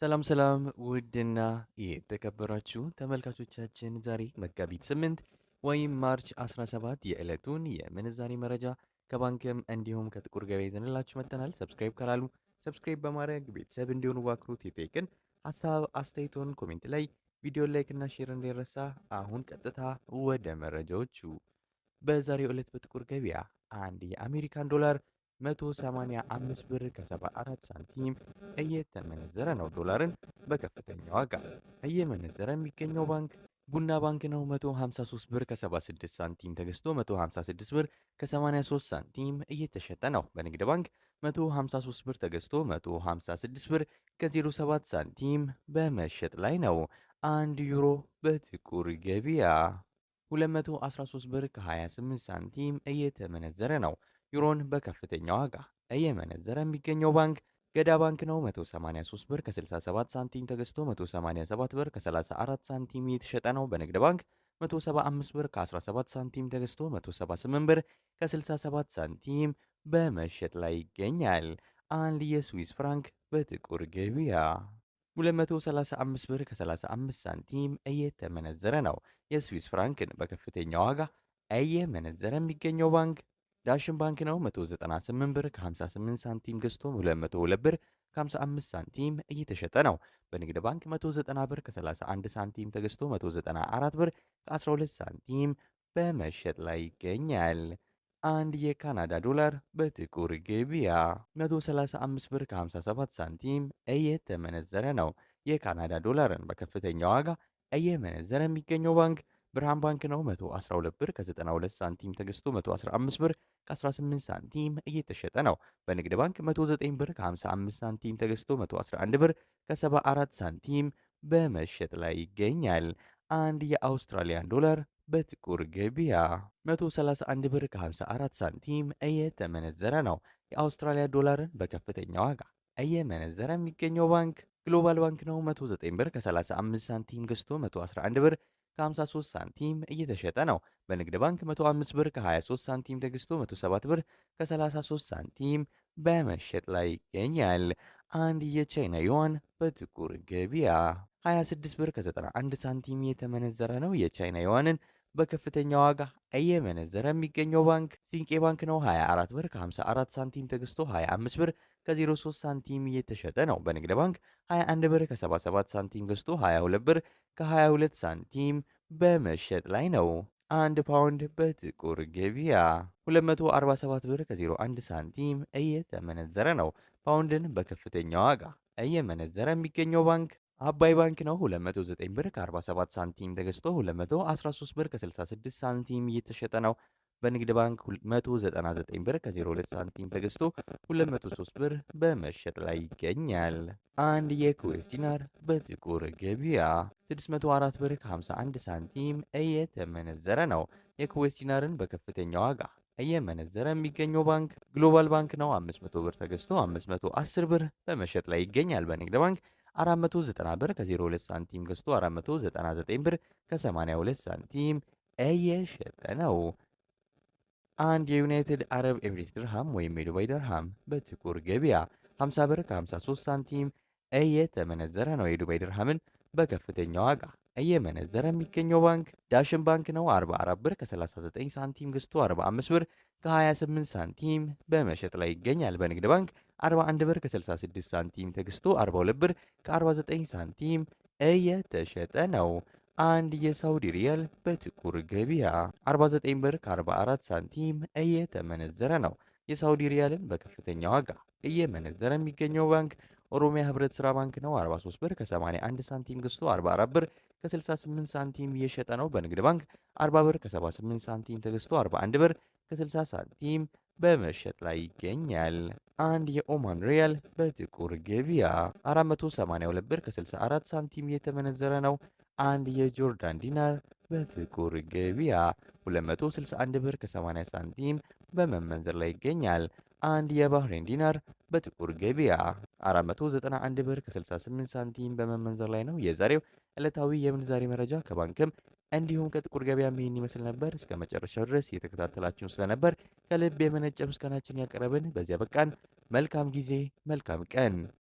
ሰላም ሰላም ውድና የተከበራችሁ ተመልካቾቻችን ዛሬ መጋቢት 8 ወይም ማርች 17 የዕለቱን የምንዛሬ መረጃ ከባንክም እንዲሁም ከጥቁር ገበያ ይዘንላችሁ መጥተናል። ሰብስክራይብ ካላሉ ሰብስክራይብ በማድረግ ቤተሰብ እንዲሆኑ በአክብሮት የጠየቅን፣ ሀሳብ አስተያየቶን ኮሜንት ላይ ቪዲዮ ላይክ እና ሼር እንዳይረሳ። አሁን ቀጥታ ወደ መረጃዎቹ። በዛሬው ዕለት በጥቁር ገበያ አንድ የአሜሪካን ዶላር 185 ብር ከ74 ሳንቲም እየተመነዘረ ነው። ዶላርን በከፍተኛ ዋጋ እየመነዘረ የሚገኘው ባንክ ቡና ባንክ ነው። 153 ብር ከ76 ሳንቲም ተገዝቶ 156 ብር ከ83 ሳንቲም እየተሸጠ ነው። በንግድ ባንክ 153 ብር ተገዝቶ 156 ብር ከ07 ሳንቲም በመሸጥ ላይ ነው። አንድ ዩሮ በጥቁር ገበያ 213 ብር ከ28 ሳንቲም እየተመነዘረ ነው። ዩሮን በከፍተኛ ዋጋ እየመነዘረ የሚገኘው ባንክ ገዳ ባንክ ነው። 183 ብር ከ67 ሳንቲም ተገዝቶ 187 ብር ከ34 ሳንቲም እየተሸጠ ነው። በንግድ ባንክ 175 ብር ከ17 ሳንቲም ተገዝቶ 178 ብር ከ67 ሳንቲም በመሸጥ ላይ ይገኛል። አንድ የስዊስ ፍራንክ በጥቁር ገበያ 235 ብር ከ35 ሳንቲም እየተመነዘረ ነው። የስዊስ ፍራንክን በከፍተኛ ዋጋ እየመነዘረ የሚገኘው ባንክ ዳሽን ባንክ ነው። 198 ብር ከ58 ሳንቲም ገዝቶ 202 ብር ከ55 ሳንቲም እየተሸጠ ነው። በንግድ ባንክ 190 ብር ከ31 ሳንቲም ተገዝቶ 194 ብር ከ12 ሳንቲም በመሸጥ ላይ ይገኛል። አንድ የካናዳ ዶላር በጥቁር ገበያ 135 ብር ከ57 ሳንቲም እየተመነዘረ ነው። የካናዳ ዶላርን በከፍተኛ ዋጋ እየመነዘረ የሚገኘው ባንክ ብርሃን ባንክ ነው። 112 ብር ከ92 ሳንቲም ተገዝቶ 115 ብር ከ18 ሳንቲም እየተሸጠ ነው። በንግድ ባንክ 109 ብር ከ55 ሳንቲም ተገዝቶ 111 ብር ከ74 ሳንቲም በመሸጥ ላይ ይገኛል። አንድ የአውስትራሊያን ዶላር በጥቁር ገበያ 131 ብር ከ54 ሳንቲም እየተመነዘረ ነው። የአውስትራሊያ ዶላርን በከፍተኛ ዋጋ እየመነዘረ የሚገኘው ባንክ ግሎባል ባንክ ነው። 109 ብር ከ35 ሳንቲም ገዝቶ 111 ብር ከ53 ሳንቲም እየተሸጠ ነው። በንግድ ባንክ 105 ብር ከ23 ሳንቲም ተገዝቶ 107 ብር ከ33 ሳንቲም በመሸጥ ላይ ይገኛል። አንድ የቻይና ዩዋን በጥቁር ገበያ 26 ብር ከ91 ሳንቲም የተመነዘረ ነው። የቻይና ዩዋንን በከፍተኛ ዋጋ እየመነዘረ የሚገኘው ባንክ ሲንቄ ባንክ ነው። 24 ብር ከ54 ሳንቲም ተገዝቶ 25 ብር ከ03 ሳንቲም እየተሸጠ ነው። በንግድ ባንክ 21 ብር ከ77 ሳንቲም ገዝቶ 22 ብር ከ22 ሳንቲም በመሸጥ ላይ ነው። አንድ ፓውንድ በጥቁር ገበያ 247 ብር ከ01 ሳንቲም እየተመነዘረ ነው። ፓውንድን በከፍተኛ ዋጋ እየመነዘረ የሚገኘው ባንክ አባይ ባንክ ነው። 209 ብር ከ47 ሳንቲም ተገዝቶ 213 ብር ከ66 ሳንቲም እየተሸጠ ነው። በንግድ ባንክ 199 ብር ከ02 ሳንቲም ተገዝቶ 203 ብር በመሸጥ ላይ ይገኛል። አንድ የኩዌስ ዲናር በጥቁር ገበያ 604 ብር ከ51 ሳንቲም እየተመነዘረ ነው። የኩዌስ ዲናርን በከፍተኛ ዋጋ እየመነዘረ የሚገኘው ባንክ ግሎባል ባንክ ነው። 500 ብር ተገዝቶ 510 ብር በመሸጥ ላይ ይገኛል። በንግድ ባንክ 490 ብር ከ02 ሳንቲም ገዝቶ 499 ብር ከ82 ሳንቲም እየሸጠ ነው። አንድ የዩናይትድ አረብ ኤሚሬትስ ድርሃም ወይም የዱባይ ድርሃም በጥቁር ገበያ 50 ብር ከ53 ሳንቲም እየተመነዘረ ነው። የዱባይ ድርሃምን በከፍተኛ ዋጋ እየመነዘረ የሚገኘው ባንክ ዳሽን ባንክ ነው። 44 ብር ከ39 ሳንቲም ገዝቶ 45 ብር ከ28 ሳንቲም በመሸጥ ላይ ይገኛል። በንግድ ባንክ 41 ብር ከ66 ሳንቲም ተገዝቶ 42 ብር ከ49 ሳንቲም እየተሸጠ ነው። አንድ የሳውዲ ሪያል በጥቁር ገበያ 49 ብር ከ44 ሳንቲም እየተመነዘረ ነው። የሳውዲ ሪያልን በከፍተኛ ዋጋ እየመነዘረ የሚገኘው ባንክ ኦሮሚያ ህብረት ስራ ባንክ ነው። 43 ብር ከ81 ሳንቲም ገዝቶ 44 ብር ከ68 ሳንቲም እየሸጠ ነው። በንግድ ባንክ 40 ብር ከ78 ሳንቲም ተገዝቶ 41 ብር ከ60 ሳንቲም በመሸጥ ላይ ይገኛል። አንድ የኦማን ሪያል በጥቁር ገበያ 482 ብር ከ64 ሳንቲም እየተመነዘረ ነው። አንድ የጆርዳን ዲናር በጥቁር ገበያ 261 ብር ከ80 ሳንቲም በመመንዘር ላይ ይገኛል። አንድ የባህሬን ዲናር በጥቁር ገበያ 491 ብር ከ68 ሳንቲም በመመንዘር ላይ ነው። የዛሬው ዕለታዊ የምንዛሬ መረጃ ከባንክም እንዲሁም ከጥቁር ገበያ ይህን ይመስል ነበር። እስከ መጨረሻው ድረስ እየተከታተላችሁን ስለነበር ከልብ የመነጨ ምስጋናችን ያቀረብን በዚያ በቃን። መልካም ጊዜ፣ መልካም ቀን